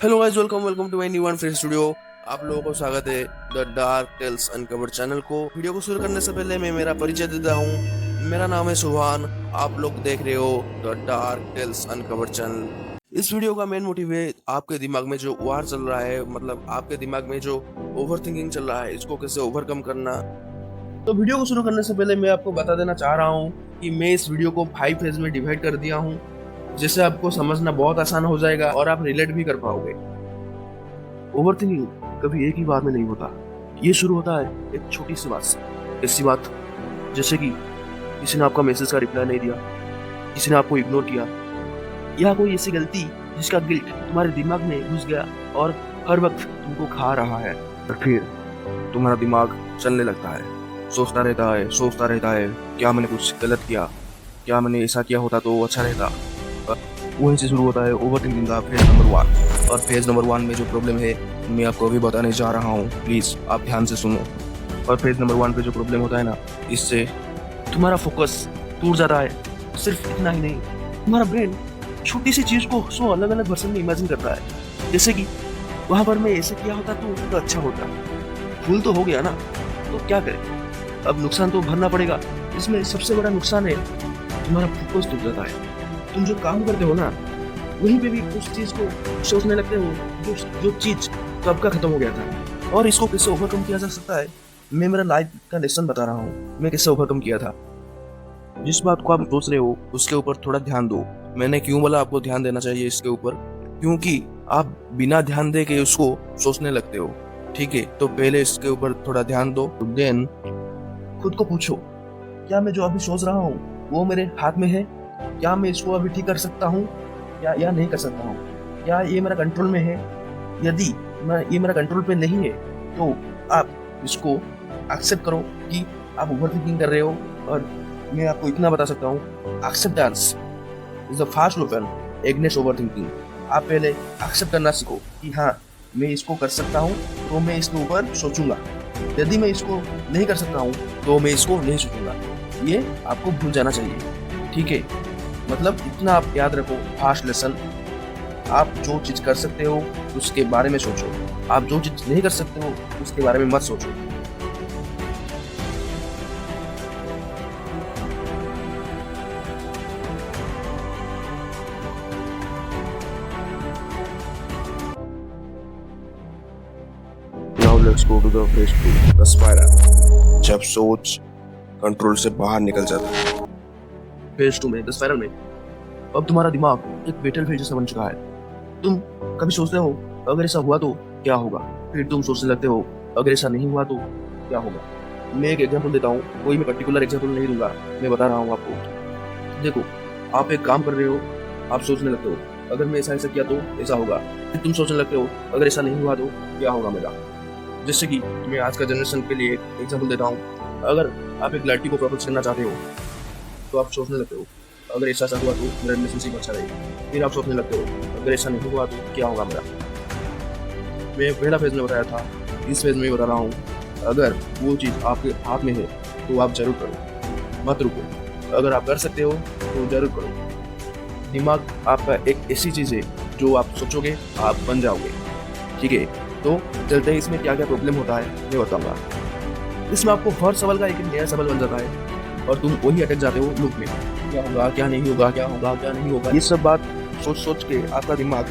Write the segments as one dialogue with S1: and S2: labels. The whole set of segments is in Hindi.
S1: Hello guys, welcome welcome to my new and fresh studio. आप लोगों को स्वागत है the Dark Tales Uncovered channel को। वीडियो को शुरू करने से पहले मैं मेरा परिचय देता हूँ। मेरा नाम है सुभान। आप लोग देख रहे हो the Dark Tales Uncovered channel. इस वीडियो का मेन मोटिव है आपके दिमाग में जो वार चल रहा है, मतलब आपके दिमाग में जो ओवर थिंकिंग चल रहा है, इसको कैसे ओवरकम करना। तो वीडियो को शुरू करने से पहले मैं आपको बता देना चाह रहा हूँ कि मैं इस वीडियो को 5 फेज में डिवाइड कर दिया हूँ, जिससे आपको समझना बहुत आसान हो जाएगा और आप रिलेट भी कर पाओगे। ओवरथिंकिंग कभी एक ही बार में नहीं होता। ये शुरू होता है एक छोटी सी बात से। ऐसी बात जैसे कि किसी ने आपका मैसेज का रिप्लाई नहीं दिया, किसी ने आपको इग्नोर किया, या कोई ऐसी गलती जिसका गिल्ट तुम्हारे दिमाग में घुस गया और हर वक्त तुमको खा रहा है। और फिर तुम्हारा दिमाग चलने लगता है, सोचता रहता है क्या मैंने कुछ गलत किया, क्या मैंने ऐसा किया होता तो अच्छा रहता। वहीं से शुरू होता है ओवर थिंकिंग का फेज नंबर 1। और फेज नंबर 1 में जो प्रॉब्लम है मैं आपको अभी बताने जा रहा हूँ, प्लीज़ आप ध्यान से सुनो। और फेज नंबर 1 पे जो प्रॉब्लम होता है ना, इससे तुम्हारा फोकस टूट जाता है। सिर्फ इतना ही नहीं, तुम्हारा ब्रेन छोटी सी चीज़ को 100 अलग अलग वर्जन में इमेजिन करता है। जैसे कि वहाँ पर मैं ऐसे किया होता तो अच्छा होता। भूल तो हो गया ना, तो क्या करें, अब नुकसान तो भरना पड़ेगा। इसमें सबसे बड़ा नुकसान है तुम्हारा फोकस टूट जाता है। तुम जो काम करते हो ना, वहीं पे भी उस चीज को सोचने लगते हो जो चीज कब का खत्म हो गया था। और इसको कैसे ओवरकम किया जा सकता है, मैं मेरा लाइफ का लेसन बता रहा हूँ, मैं कैसे ओवरकम किया था। जिस बात को आप सोच रहे हो उसके ऊपर थोड़ा ध्यान दो। मैंने क्यों बोला आपको ध्यान देना चाहिए इसके ऊपर, क्योंकि आप बिना ध्यान दे के उसको सोचने लगते हो। ठीक है, तो पहले इसके ऊपर थोड़ा ध्यान दो। देन खुद को पूछो, क्या मैं जो अभी सोच रहा हूँ वो मेरे हाथ में है? क्या मैं इसको अभी ठीक कर सकता हूँ या नहीं कर सकता हूँ? क्या ये मेरा कंट्रोल में है? यदि ये मेरा कंट्रोल पे नहीं है तो आप इसको एक्सेप्ट करो कि आप ओवर थिंकिंग कर रहे हो। और मैं आपको इतना बता सकता हूँ, acceptance is the fast weapon against over thinking. आप पहले एक्सेप्ट करना सीखो कि हाँ, मैं इसको कर सकता हूँ तो मैं इसके ऊपर सोचूंगा। यदि मैं इसको नहीं कर सकता हूँ तो मैं इसको नहीं सोचूंगा। ये आपको भूल जाना चाहिए। ठीक है, मतलब इतना आप याद रखो, फास्ट लेसन। आप जो चीज कर सकते हो उसके बारे में सोचो, आप जो चीज नहीं कर सकते हो उसके बारे में मत सोचो। Now let's go to the phase 2, the spiral। जब सोच कंट्रोल से बाहर निकल जाता है। फेज 2 में, द स्पाइरल में, अब तुम्हारा दिमाग एक बैटलफील्ड जैसा बन चुका है। तुम कभी सोचते हो अगर ऐसा हुआ तो क्या होगा, फिर तुम सोचने लगते हो अगर ऐसा नहीं हुआ तो क्या होगा। मैं एक एग्जांपल देता हूँ, कोई मैं पर्टिकुलर एग्जांपल नहीं दूंगा, मैं बता रहा हूँ आपको। देखो, आप एक काम कर रहे हो, आप सोचने लगते हो अगर मैं ऐसा किया तो ऐसा होगा। फिर तुम सोचने लगते हो अगर ऐसा नहीं हुआ तो क्या होगा मेरा। जैसे कि मैं आज का जनरेशन के लिए एग्जाम्पल देता हूँ। अगर आप एक लड़की को प्रपोज करना चाहते हो तो आप सोचने लगते हो अगर ऐसा हुआ तो मेरा रिलेशनशिप अच्छा रहेगा। फिर आप सोचने लगते हो अगर ऐसा नहीं हुआ तो क्या होगा मेरा। मैं पहला फेज में बताया था, इस फेज में बता रहा हूँ, अगर वो चीज़ आपके हाथ में है तो आप जरूर करो, मत रुको। अगर आप कर सकते हो तो जरूर करो। दिमाग आपका एक ऐसी चीज़ है जो आप सोचोगे आप बन जाओगे। ठीक है, तो चलते हैं इसमें क्या क्या प्रॉब्लम होता है मैं बताऊंगा। इसमें आपको हर सवाल का एक नया सवाल बन जाता है और तुम वही अटक जाते हो लूप में। क्या होगा, क्या नहीं होगा, क्या होगा, क्या नहीं होगा, ये सब बात सोच सोच के आपका दिमाग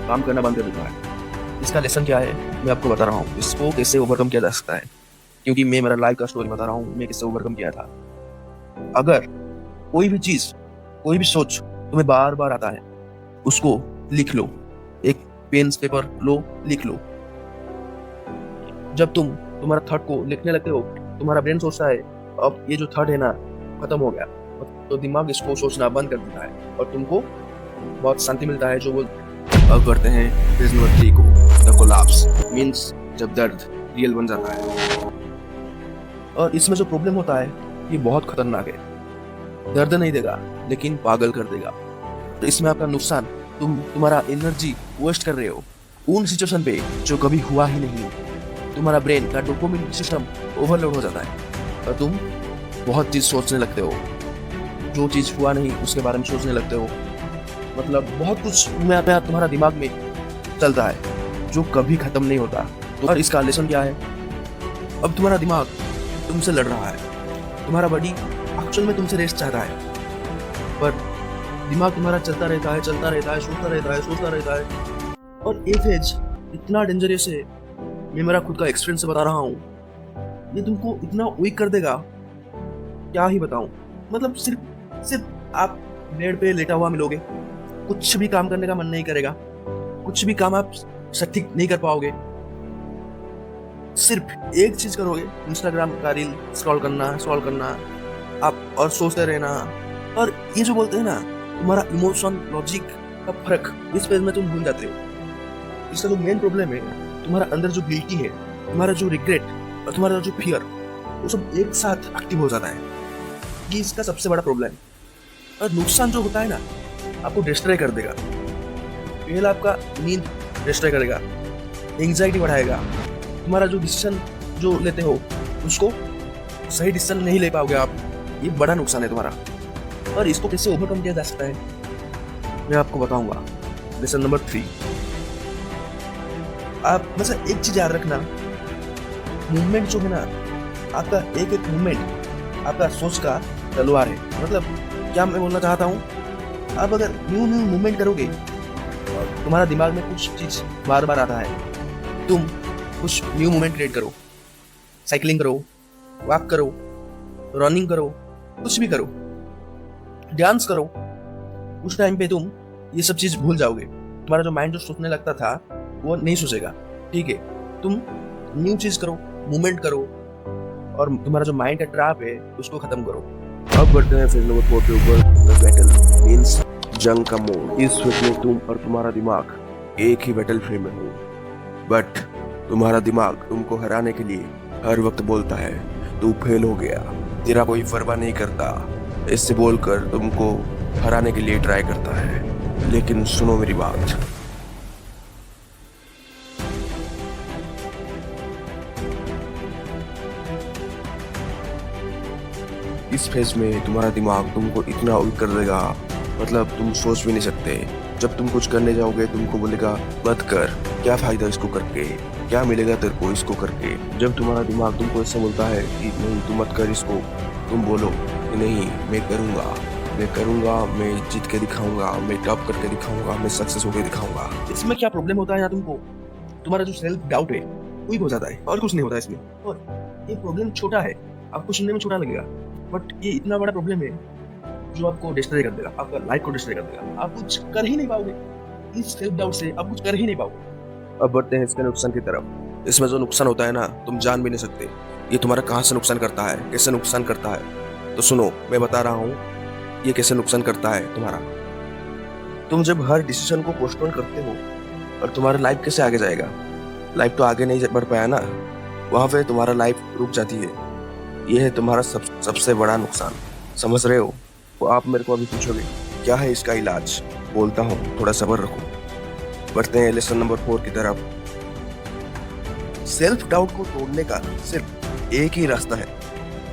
S1: काम करना बंद कर देता है। इसका लेसन क्या है मैं आपको बता रहा हूँ, इसको कैसे ओवरकम किया जा सकता है, क्योंकि मैं मेरा लाइफ का स्टोरी बता रहा हूँ, मैं कैसे ओवरकम किया था। अगर कोई भी चीज, कोई भी सोच तुम्हें बार बार आता है, उसको लिख लो। एक पेन पेपर लो, लिख लो। जब तुम तुम्हारा थॉट को लिखने लगते हो, तुम्हारा ब्रेन सोचता है अब ये जो थॉट है ना खत्म हो गया, तो दिमाग इसको सोचना बंद कर देता है और तुमको बहुत शांति मिलता है। जो वो अब करते हैं फेज नंबर 3 को, द कोलैप्स, मींस जब दर्द रियल बन जाता है। और इसमें जो प्रॉब्लम होता है ये बहुत खतरनाक है। दर्द नहीं देगा लेकिन पागल कर देगा। तो इसमें आपका नुकसान, तुम्हारा एनर्जी वेस्ट कर रहे हो उन सिचुएशन पे जो कभी हुआ ही नहीं। तुम्हारा ब्रेन का डोपामिन सिस्टम ओवरलोड हो जाता है और तुम बहुत चीज सोचने लगते हो, जो चीज हुआ नहीं उसके बारे में सोचने लगते हो। मतलब बहुत कुछ में आता है तुम्हारा दिमाग में चलता है जो कभी खत्म नहीं होता। और इसका लेसन क्या है? अब तुम्हारा दिमाग तुमसे लड़ रहा है, तुम्हारा बॉडी एक्चुअल में तुमसे रेस्ट चाहता है, पर दिमाग तुम्हारा चलता रहता है, सोचता रहता है। और ये फेज इतना डेंजरस है, मैं मेरा खुद का एक्सपीरियंस से बता रहा हूँ, ये तुमको इतना वीक कर देगा, क्या ही बताऊं। मतलब सिर्फ आप बेड पे लेटा हुआ मिलोगे, कुछ भी काम करने का मन नहीं करेगा, कुछ भी काम आप ठीक नहीं कर पाओगे। सिर्फ एक चीज करोगे, इंस्टाग्राम का रील स्क्रॉल करना आप, और सोचते रहना। और ये जो बोलते हैं ना, तुम्हारा इमोशन लॉजिक का फर्क इस पेज में तुम भूल जाते हो। इसका जो मेन प्रॉब्लम है, तुम्हारा अंदर जो गिल्टी है, तुम्हारा जो रिग्रेट और तुम्हारा जो फियर, वो सब एक साथ एक्टिव हो जाता है। ये इसका सबसे बड़ा प्रॉब्लम। और नुकसान जो होता है ना, आपको डिस्ट्रॉय कर देगा। पहला आपका नींद डिस्ट्रॉय करेगा, एंग्जाइटी बढ़ाएगा, तुम्हारा जो डिसीजन जो लेते हो उसको सही डिसीजन नहीं ले पाओगे आप। ये बड़ा नुकसान है तुम्हारा। और इसको कैसे ओवरकम किया जा सकता है, मैं आपको बताऊंगा। लेसन नंबर 3, आप मतलब एक चीज याद रखना, मूवमेंट जो है ना, आपका एक एक मूवमेंट आपका सोच का तलवार है। मतलब क्या मैं बोलना चाहता हूँ, आप अगर न्यू मूवमेंट करोगे, तुम्हारा दिमाग में कुछ चीज बार बार आता है, तुम कुछ न्यू मूवमेंट क्रिएट करो, साइकिलिंग करो, वॉक करो, रनिंग करो, कुछ भी करो, डांस करो, उस टाइम पे तुम ये सब चीज भूल जाओगे। तुम्हारा जो माइंड जो सोचने लगता था वो नहीं सोचेगा। ठीक है, तुम न्यू चीज करो, मूवमेंट करो, और तुम्हारा जो माइंड का ट्रैप है उसको खत्म करो। अब बढ़ते हैं फेज नंबर 4 के ऊपर, द बैटल मींस जंग का मोड। इस फेज में तुम और तुम्हारा दिमाग एक ही बैटल फील्ड में हो, बट तुम्हारा दिमाग तुमको हराने के लिए हर वक्त बोलता है तू फेल हो गया, तेरा कोई परवाह नहीं करता, इससे बोलकर तुमको हराने के लिए ट्राई करता है। लेकिन सुनो मेरी बात, इस फेज में तुम्हारा दिमाग तुमको इतना वीक कर देगा, मतलब तुम सोच भी नहीं सकते। जब तुम कुछ करने जाओगे तुमको बोलेगा मत कर, क्या फायदा इसको करके, क्या मिलेगा तेरे को इसको करके। जब तुम्हारा दिमाग तुमको ऐसा बोलता है कि नहीं तू मत कर इसको, तुम बोलो कि नहीं मैं करूँगा, मैं जीत के दिखाऊंगा, मैं टॉप करके दिखाऊंगा, मैं सक्सेस होकर दिखाऊंगा। इसमें क्या प्रॉब्लम होता है ना, तुमको तुम्हारा जो सेल्फ डाउट है वीक हो जाता है, और कुछ नहीं होता इसमें। और ये प्रॉब्लम छोटा है, आपको सुनने में छोटा लगेगा, बट ये इतना बड़ा प्रॉब्लम है जो आपको डिस्ट्रॉय कर देगा, आपका लाइफ को डिस्ट्रॉय कर देगा। आप कुछ कर ही नहीं पाओगे, इस सेल्फ डाउट से आप कुछ कर ही नहीं पाओगे। अब बढ़ते हैं इसके नुकसान की तरफ। इसमें जो नुकसान होता है ना, तुम जान भी नहीं सकते ये तुम्हारा कहाँ से नुकसान करता है, कैसे नुकसान करता है। तो सुनो, मैं बता रहा हूँ ये कैसे नुकसान करता है तुम्हारा। तुम जब हर डिसीजन को पोस्टपोन करते हो, और तुम्हारा लाइफ कैसे आगे जाएगा, लाइफ तो आगे नहीं बढ़ पाया ना, वहाँ पे तुम्हारा लाइफ रुक जाती है। ये है तुम्हारा सबसे बड़ा नुकसान, समझ रहे हो? तो आप मेरे को अभी पूछोगे क्या है इसका इलाज, बोलता हूँ थोड़ा सब्र रखो। बढ़ते हैं लेसन नंबर 4 की तरफ। सेल्फ डाउट को तोड़ने का सिर्फ एक ही रास्ता है।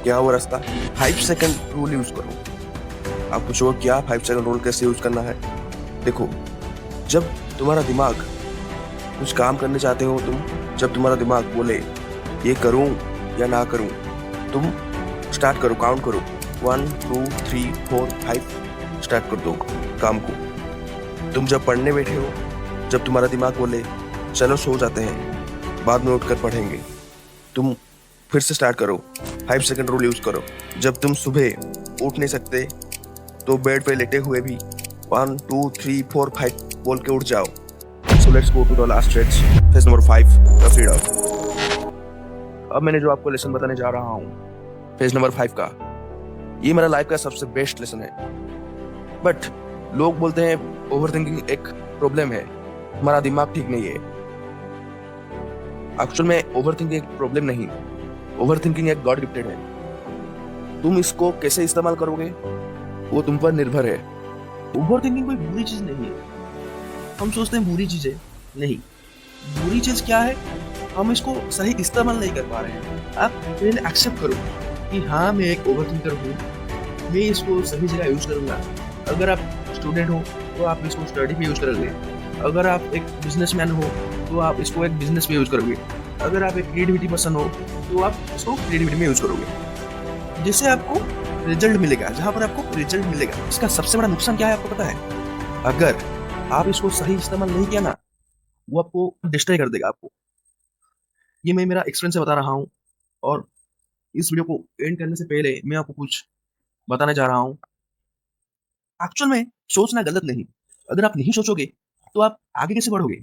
S1: क्या वो रास्ता? 5 सेकंड रूल यूज करो। आप पूछोगे क्या 5 सेकंड रूल कैसे यूज करना है? देखो, जब तुम्हारा दिमाग कुछ काम करने चाहते हो, जब तुम्हारा दिमाग बोले ये करूं या ना करूं, तुम स्टार्ट करो, काउंट करो, 1 2 3 4 5, स्टार्ट कर दो काम को। तुम जब पढ़ने बैठे हो, जब तुम्हारा दिमाग बोले चलो सो जाते हैं, बाद में उठकर पढ़ेंगे, तुम फिर से स्टार्ट करो, 5 सेकंड रूल यूज करो। जब तुम सुबह उठ नहीं सकते तो बेड पे लेटे हुए भी 1 2 3 4 5 बोल के उठ जाओ। So let's go to the last stretch, phase number 5, the freedom. अब मैंने जो आपको लेसन बताने जा रहा हूँ फेज नंबर 5 का, ये मेरा लाइफ का सबसे बेस्ट लेसन है। बट लोग बोलते हैं ओवरथिंकिंग एक प्रॉब्लम है, हमारा दिमाग ठीक नहीं है। एक्चुअल में ओवरथिंकिंग एक प्रॉब्लम नहीं, ओवरथिंकिंग एक गॉड गिफ्टेड है। तुम इसको कैसे इस्तेमाल करोगे वो तुम पर निर्भर है। ओवरथिंकिंग कोई बुरी चीज नहीं है, हम सोचते हैं बुरी चीज है, नहीं। बुरी चीज क्या है, हम इसको सही इस्तेमाल नहीं कर पा रहे हैं। आप पहले एक्सेप्ट करो कि हाँ मैं एक ओवरथिंकर हूँ, मैं इसको सही जगह यूज करूंगा। अगर आप स्टूडेंट हो तो आप इसको स्टडी पे यूज करोगे, अगर आप एक बिजनेसमैन हो तो आप इसको एक बिजनेस में यूज करोगे। अगर आप एक क्रिएटिविटी पर्सन हो तो आप इसको क्रिएटिविटी में यूज करोगे, जिससे आपको रिजल्ट मिलेगा, जहां पर आपको रिजल्ट मिलेगा। इसका सबसे बड़ा नुकसान क्या है आपको पता है? अगर आप इसको सही इस्तेमाल नहीं किया ना, वो आपको डिस्ट्रॉय कर देगा आपको। ये मैं मेरा एक्सपीरियंस से बता रहा हूँ। और इस वीडियो को एंड करने से पहले मैं आपको कुछ बताने जा रहा हूँ। एक्चुअल में सोचना गलत नहीं, अगर आप नहीं सोचोगे तो आप आगे कैसे बढ़ोगे?